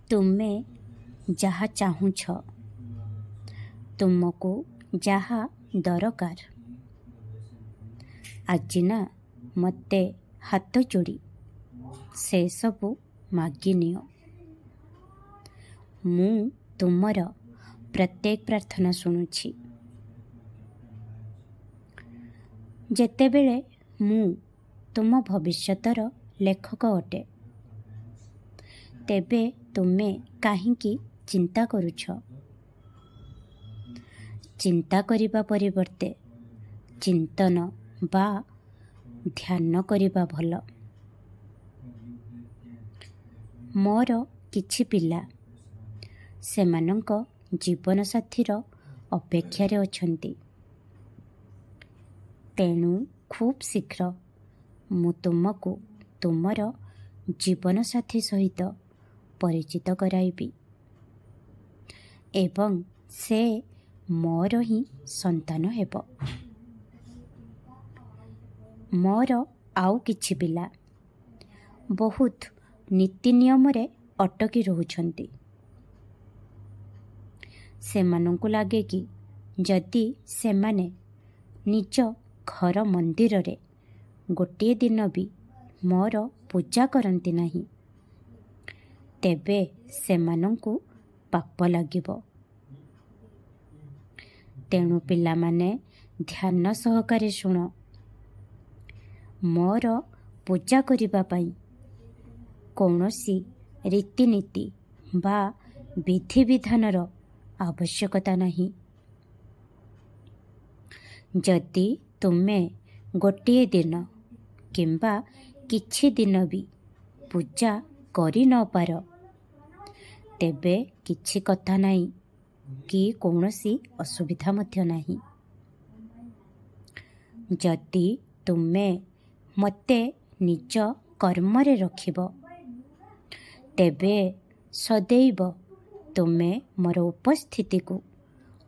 ତୁମେ ଯାହା ଚାହୁଁଛ, ତୁମକୁ ଯାହା ଦରକାର, ଆଜି ନା ମୋତେ ହାତ ଯୋଡ଼ି ସେସବୁ ମାଗିନିଅ। ମୁଁ ତୁମର ପ୍ରତ୍ୟେକ ପ୍ରାର୍ଥନା ଶୁଣୁଛି। ଯେତେବେଳେ ମୁଁ ତୁମ ଭବିଷ୍ୟତର ଲେଖକ ଅଟେ, ତେବେ ତୁମେ କାହିଁକି ଚିନ୍ତା କରୁଛ? ଚିନ୍ତା କରିବା ପରିବର୍ତ୍ତେ ଚିନ୍ତନ ବା ଧ୍ୟାନ କରିବା ଭଲ। ମୋର କିଛି ପିଲା ସେମାନଙ୍କ ଜୀବନସାଥୀର ଅପେକ୍ଷାରେ ଅଛନ୍ତି। ତେଣୁ ଖୁବ୍ ଶୀଘ୍ର ମୁଁ ତୁମକୁ ତୁମର ଜୀବନସାଥୀ ସହିତ ପରିଚିତ କରାଇବି ଏବଂ ସେ ମୋର ହିଁ ସନ୍ତାନ ହେବ। ମୋର ଆଉ କିଛି ପିଲା ବହୁତ ନୀତି ନିୟମରେ ଅଟକି ରହୁଛନ୍ତି। ସେମାନଙ୍କୁ ଲାଗେ କି ଯଦି ସେମାନେ ନିଜ ଘର ମନ୍ଦିରରେ ଗୋଟିଏ ଦିନ ବି ମୋର ପୂଜା କରନ୍ତି ନାହିଁ, ତେବେ ସେମାନଙ୍କୁ ପାପ ଲାଗିବ। ତେଣୁ ପିଲାମାନେ ଧ୍ୟାନ ସହକାରେ ଶୁଣ। ମୋର ପୂଜା କରିବା ପାଇଁ କୌଣସି ରୀତିନୀତି ବା ବିଧିବିଧାନର ଆବଶ୍ୟକତା ନାହିଁ। ଯଦି ତୁମେ ଗୋଟିଏ ଦିନ କିମ୍ବା କିଛି ଦିନ ବି ପୂଜା କରି ନ ପାର, ତେବେ କିଛି କଥା ନାହିଁ କି କୌଣସି ଅସୁବିଧା ମଧ୍ୟ ନାହିଁ। ଯଦି ତୁମେ ମୋତେ ନିଜ କର୍ମରେ ରଖିବ, ତେବେ ସଦୈବ ତୁମେ ମୋର ଉପସ୍ଥିତିକୁ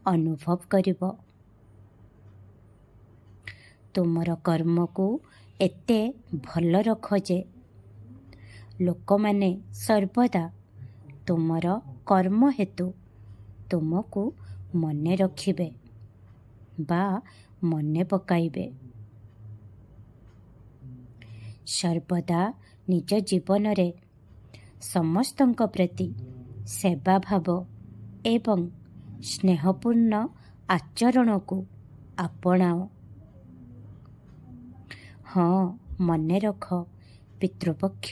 ଅନୁଭବ କରିବ। ତୁମର କର୍ମକୁ ଏତେ ଭଲ ରଖ ଯେ ଲୋକମାନେ ସର୍ବଦା ତୁମର କର୍ମ ହେତୁ ତୁମକୁ ମନେ ରଖିବେ ବା ମନେ ପକାଇବେ। ସର୍ବଦା ନିଜ ଜୀବନରେ ସମସ୍ତଙ୍କ ପ୍ରତି ସେବା ଭାବ ଏବଂ ସ୍ନେହପୂର୍ଣ୍ଣ ଆଚରଣକୁ ଆପଣାଅ। ହଁ, ମନେ ରଖ, ପିତୃପକ୍ଷ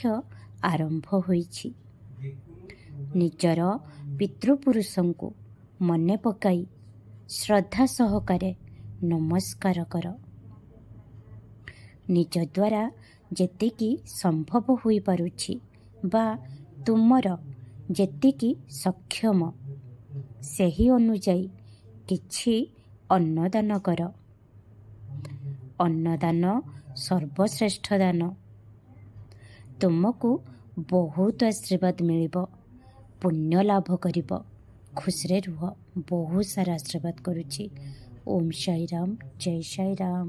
ଆରମ୍ଭ ହୋଇଛି। ନିଜର ପିତୃପୁରୁଷଙ୍କୁ ମନେ ପକାଇ ଶ୍ରଦ୍ଧା ସହକାରେ ନମସ୍କାର କର। ନିଜ ଦ୍ୱାରା ଯେତିକି ସମ୍ଭବ ହୋଇପାରୁଛି ବା ତୁମର ଯେତିକି ସକ୍ଷମ, ସେହି ଅନୁଯାୟୀ କିଛି ଅନ୍ନଦାନ କର। ଅନ୍ନଦାନ ସର୍ବଶ୍ରେଷ୍ଠ ଦାନ। ତୁମକୁ ବହୁତ ଆଶୀର୍ବାଦ ମିଳିବ, ପୁଣ୍ୟ ଲାଭ କରିବ, ଖୁସିରେ ରୁହ। ବହୁତ ସାରା ଆଶୀର୍ବାଦ କରୁଛି। ଓମ୍ ସାଇ ରାମ, ଜୟ ସାଇ ରାମ।